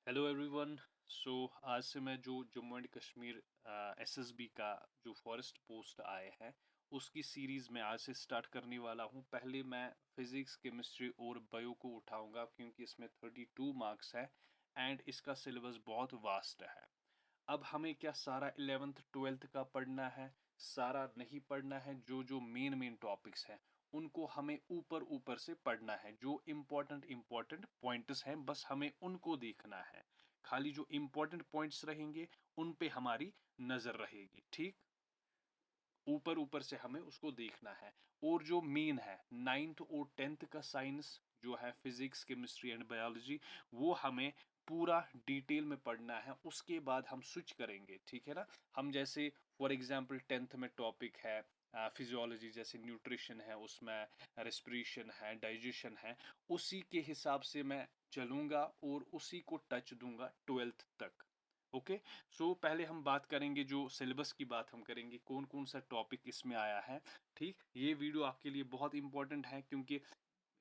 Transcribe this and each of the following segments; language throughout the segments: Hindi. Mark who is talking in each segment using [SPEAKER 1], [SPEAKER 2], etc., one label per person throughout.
[SPEAKER 1] Hello everyone. सो आज से मैं जो जम्मू एंड कश्मीर एसएसबी का जो फॉरेस्ट पोस्ट आए हैं उसकी सीरीज़ में आज से स्टार्ट करने वाला हूं। पहले मैं फिज़िक्स केमिस्ट्री और बायो को उठाऊंगा क्योंकि इसमें 32 मार्क्स है एंड इसका सिलेबस बहुत वास्ट है। अब हमें क्या सारा 11th 12th का पढ़ना है? सारा नहीं पढ़ना है। जो जो मेन मेन टॉपिक्स हैं उनको हमें ऊपर ऊपर से पढ़ना है। जो इम्पोर्टेंट इम्पोर्टेंट पॉइंट्स हैं बस हमें उनको देखना है। खाली जो इम्पोर्टेंट पॉइंट्स रहेंगे उन पे हमारी नजर रहेगी। ठीक, ऊपर ऊपर से हमें उसको देखना है। और जो मेन है 9th और 10th का साइंस जो है फिजिक्स केमिस्ट्री एंड बायोलॉजी, वो हमें पूरा डिटेल में पढ़ना है। उसके बाद हम स्विच करेंगे, ठीक है ना। हम जैसे फॉर एग्जांपल 10th में टॉपिक है फिजियोलॉजी, जैसे न्यूट्रिशन है, उसमें रेस्पिरेशन है, डाइजेशन है, उसी के हिसाब से मैं चलूंगा और उसी को टच दूंगा 12th तक। ओके। सो पहले हम बात करेंगे, जो सिलेबस की बात हम करेंगे, कौन कौन सा टॉपिक इसमें आया है। ठीक, ये वीडियो आपके लिए बहुत इंपॉर्टेंट है क्योंकि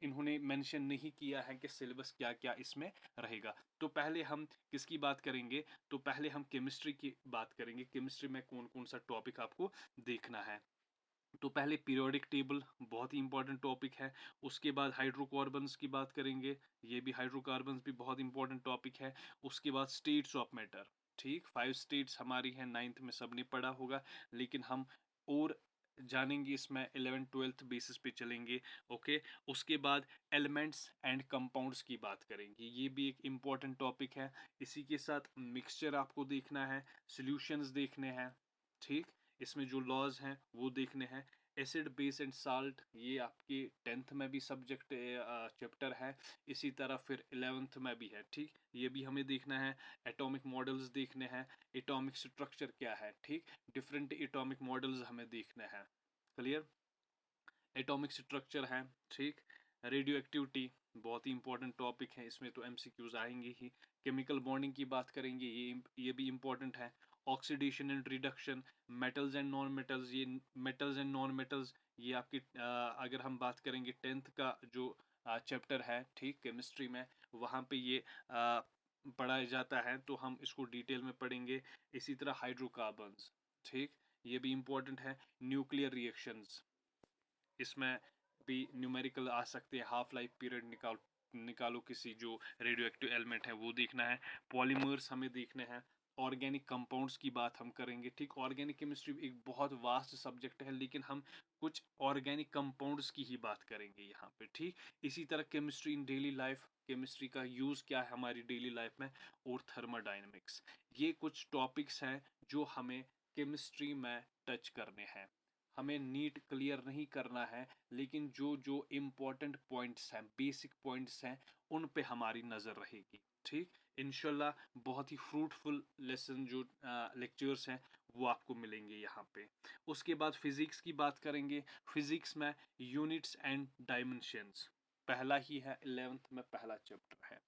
[SPEAKER 1] इन्होंने मेंशन नहीं किया है कि सिलेबस क्या क्या इसमें रहेगा। तो पहले हम किसकी बात करेंगे? तो पहले हम केमिस्ट्री की बात करेंगे। केमिस्ट्री में कौन कौन सा टॉपिक आपको देखना है। तो पहले पीरियोडिक टेबल बहुत ही इंपॉर्टेंट टॉपिक है। उसके बाद हाइड्रोकार्बन्स की बात करेंगे। ये भी हाइड्रोकार्बन्स भी बहुत इंपॉर्टेंट टॉपिक है। उसके बाद स्टेट्स ऑफ मैटर। ठीक, 5 स्टेट्स हमारी हैं, 9th में सबने पढ़ा होगा, लेकिन हम और जानेंगे इसमें 11 12th बेसिस पे चलेंगे। ओके। उसके बाद एलिमेंट्स एंड कंपाउंड्स की बात करेंगे। ये भी एक इम्पॉर्टेंट टॉपिक है। इसी के साथ मिक्सचर आपको देखना है, सॉल्यूशंस देखने हैं। ठीक, इसमें जो लॉज हैं वो देखने हैं। एसिड बेस एंड साल्ट, ये आपके 10th में भी सब्जेक्ट चैप्टर है, इसी तरह फिर 11th में भी है। ठीक, ये भी हमें देखना है। एटॉमिक मॉडल्स देखने हैं, एटॉमिक स्ट्रक्चर क्या है। ठीक, डिफरेंट एटॉमिक मॉडल्स हमें देखने हैं। क्लियर? एटॉमिक स्ट्रक्चर है। ठीक, रेडियो एक्टिविटी बहुत ही इंपॉर्टेंट टॉपिक है, इसमें तो एमसीक्यूज आएंगे ही। केमिकल बॉन्डिंग की बात करेंगे, ये भी इंपॉर्टेंट है। Oxidation and reduction, metals and non metals, ये मेटल्स एंड नॉन मेटल्स, ये आपकी अगर हम बात करेंगे 10th का जो चैप्टर है, ठीक, केमिस्ट्री में, वहाँ पे ये पढ़ाया जाता है, तो हम इसको डिटेल में पढ़ेंगे। इसी तरह हाइड्रोकार्बन्स, ठीक, ये भी इंपॉर्टेंट है। न्यूक्लियर रिएक्शंस, इसमें भी न्यूमेरिकल आ सकते हैं। हाफ लाइफ पीरियड निकालो किसी जो रेडियो एक्टिव एलिमेंट है वो देखना है। पॉलीमर्स हमें देखने हैं। ऑर्गेनिक कंपाउंड्स की बात हम करेंगे। ठीक, ऑर्गेनिक केमिस्ट्री एक बहुत वास्ट सब्जेक्ट है, लेकिन हम कुछ ऑर्गेनिक कंपाउंड्स की ही बात करेंगे यहाँ पे। ठीक, इसी तरह chemistry in daily life, chemistry का यूज़ क्या है हमारी डेली लाइफ में, और थर्मोडायनेमिक्स, ये कुछ टॉपिक्स हैं जो हमें केमिस्ट्री में टच करने हैं। हमें नीट क्लियर नहीं करना है, लेकिन जो जो इम्पोर्टेंट पॉइंट्स हैं, बेसिक पॉइंट्स हैं, उन पे हमारी नज़र रहेगी। ठीक, इंशाल्लाह बहुत ही फ्रूटफुल लेसन जो लेक्चर्स हैं वो आपको मिलेंगे यहाँ पे। उसके बाद फिजिक्स की बात करेंगे। फिजिक्स में यूनिट्स एंड डायमेंशंस पहला ही है, 11th में पहला चैप्टर है।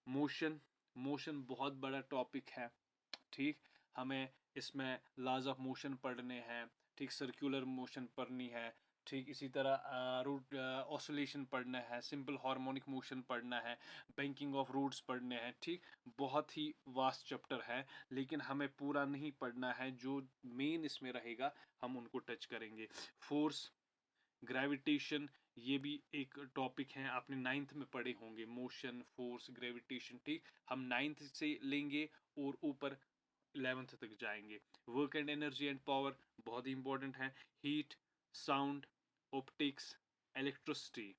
[SPEAKER 1] मोशन, मोशन बहुत बड़ा टॉपिक है। ठीक, हमें इसमें लॉज ऑफ मोशन पढ़ने हैं। ठीक, सर्कुलर मोशन पढ़नी है। ठीक, इसी तरह रूट ऑसिलेशन पढ़ना है, सिंपल हार्मोनिक मोशन पढ़ना है, बैंकिंग ऑफ रूट्स पढ़ने हैं। ठीक, बहुत ही वास्ट चैप्टर है, लेकिन हमें पूरा नहीं पढ़ना है। जो मेन इसमें रहेगा हम उनको टच करेंगे। फोर्स, ग्रेविटेशन, ये भी एक टॉपिक है, आपने 9th में पढ़े होंगे। मोशन, फोर्स, ग्रेविटेशन, ठीक, हम 9th से लेंगे और ऊपर 11th तक जाएंगे। Work and energy and power बहुत ही इंपॉर्टेंट है। Heat, sound, optics, electricity.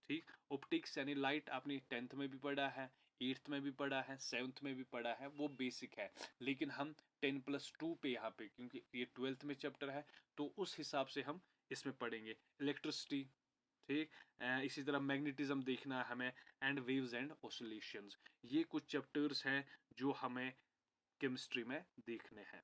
[SPEAKER 1] ठीक, ऑप्टिक्स यानी लाइट आपने 10th में भी पढ़ा है, 8th में भी पढ़ा है, 7th में भी पढ़ा है, वो बेसिक है। लेकिन हम 10+2 पे यहाँ पे, क्योंकि ये 12th में चैप्टर है, तो उस हिसाब से हम इसमें पढ़ेंगे। इलेक्ट्रिसिटी, ठीक, इसी तरह मैग्नेटिज्म देखना है हमें, एंड वेव्स एंड ऑसिलेशंस। ये कुछ चैप्टर्स हैं जो हमें केमिस्ट्री में देखने हैं।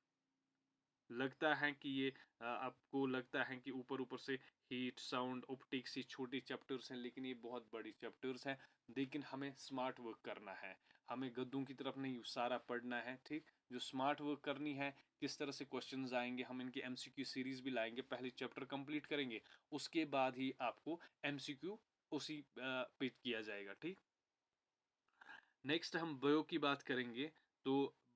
[SPEAKER 1] लगता है कि ये आपको लगता है कि ऊपर ऊपर से हीट, साउंड, ऑप्टिक्स ये छोटे चैप्टर्स हैं, लेकिन ये बहुत बड़ी चैप्टर्स हैं। लेकिन हमें स्मार्ट वर्क करना है, हमें गद्दों की तरफ नहीं सारा पढ़ना है। ठीक, जो स्मार्ट वर्क करनी है, किस तरह से क्वेश्चंस आएंगे, हम इनकी एमसीक्यू सीरीज भी लाएंगे। पहले चैप्टर कंप्लीट करेंगे, उसके बाद ही आपको एमसीक्यू उसी पे किया जाएगा। ठीक, नेक्स्ट हम बायो की बात करेंगे। तो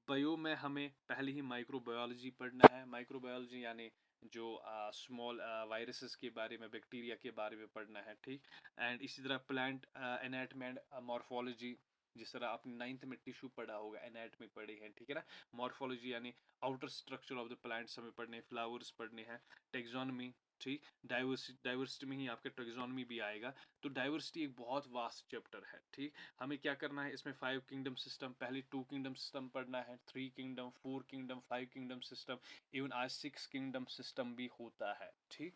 [SPEAKER 1] बायो में हमें पहले ही माइक्रोबायोलॉजी पढ़ना है। माइक्रोबायोलॉजी यानी जो स्मॉल वायरसेस के बारे में, बैक्टीरिया के बारे में पढ़ना है, ठीक। एंड इसी तरह प्लांट एनाटमी एंड मॉर्फोलॉजी, जिस तरह आपने 9th में टिश्यू पढ़ा होगा, एनाटमी पढ़ी है, ठीक है ना। मॉर्फोलॉजी यानी outer structure of the plants हमें पढ़ने, फ्लावर्स पढ़ने हैं। टेक्सोनमी, ठीक। डाइवर्सिटी में ही आपका टेक्सोनमी भी आएगा। तो डाइवर्सिटी एक बहुत वास्ट चैप्टर है, ठीक। हमें क्या करना है इसमें, 5 किंगडम सिस्टम, पहले 2 किंगडम सिस्टम पढ़ना है, 3 kingdom, 4 kingdom, 5 kingdom system, even आज 6 किंगडम सिस्टम भी होता है, ठीक।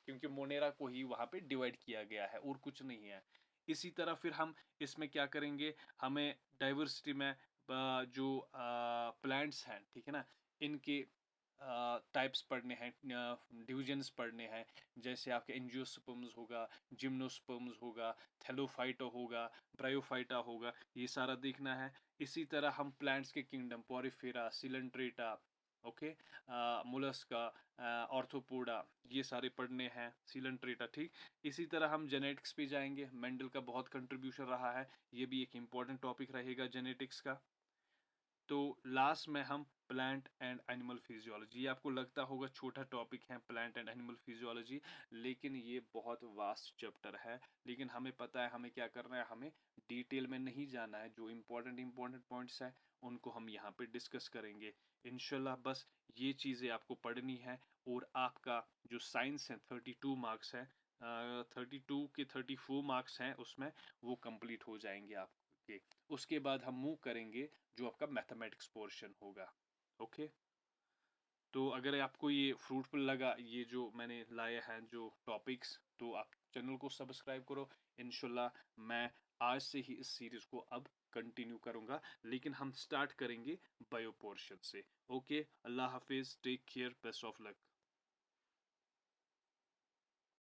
[SPEAKER 1] क्योंकि मोनेरा को ही वहां पे डिवाइड किया गया है और कुछ नहीं है। इसी तरह फिर हम इसमें क्या करेंगे, हमें डाइवर्सिटी में जो प्लांट्स हैं, ठीक है ना, इनके टाइप्स पढ़ने हैं, डिविजन्स पढ़ने हैं। जैसे आपके एंजियोस्पर्म्स होगा, जिम्नोस्पर्म्स होगा, थैलोफाइटा होगा, ब्रायोफाइटा होगा, ये सारा देखना है। इसी तरह हम प्लांट्स के kingdom, Porifera, Coelenterata, okay, Mollusca, arthropoda, ये सारे पढ़ने हैं, सिलेंट्रेटा, ठीक। इसी तरह हम जेनेटिक्स पे जाएंगे। मेंडल का बहुत कंट्रीब्यूशन रहा है, ये भी एक इम्पॉर्टेंट टॉपिक रहेगा जेनेटिक्स का। तो लास्ट में हम प्लांट एंड एनिमल फिजियोलॉजी, ये आपको लगता होगा छोटा टॉपिक है प्लांट एंड एनिमल फिजियोलॉजी, लेकिन ये बहुत वास्ट चैप्टर है। लेकिन हमें पता है हमें क्या करना है, हमें डिटेल में नहीं जाना है। जो इम्पोर्टेंट पॉइंट्स हैं उनको हम यहाँ पे डिस्कस करेंगे इंशाल्लाह। बस ये चीज़ें आपको पढ़नी है, और आपका जो साइंस है 32 मार्क्स है, 32 के 34 मार्क्स हैं उसमें, वो कंप्लीट हो जाएंगे आपके। उसके बाद हम मूव करेंगे जो आपका मैथमेटिक्स पोर्शन होगा, ओके। तो अगर आपको ये फ्रूटफुल लगा, ये जो मैंने लाया है जो टॉपिक्स, तो आप चैनल को सब्सक्राइब करो। इंशाल्लाह मैं आज से ही इस सीरीज को अब कंटिन्यू करूंगा, लेकिन हम स्टार्ट करेंगे बायो पोर्शन से। ओके, अल्लाह हाफिज, take care, best of luck.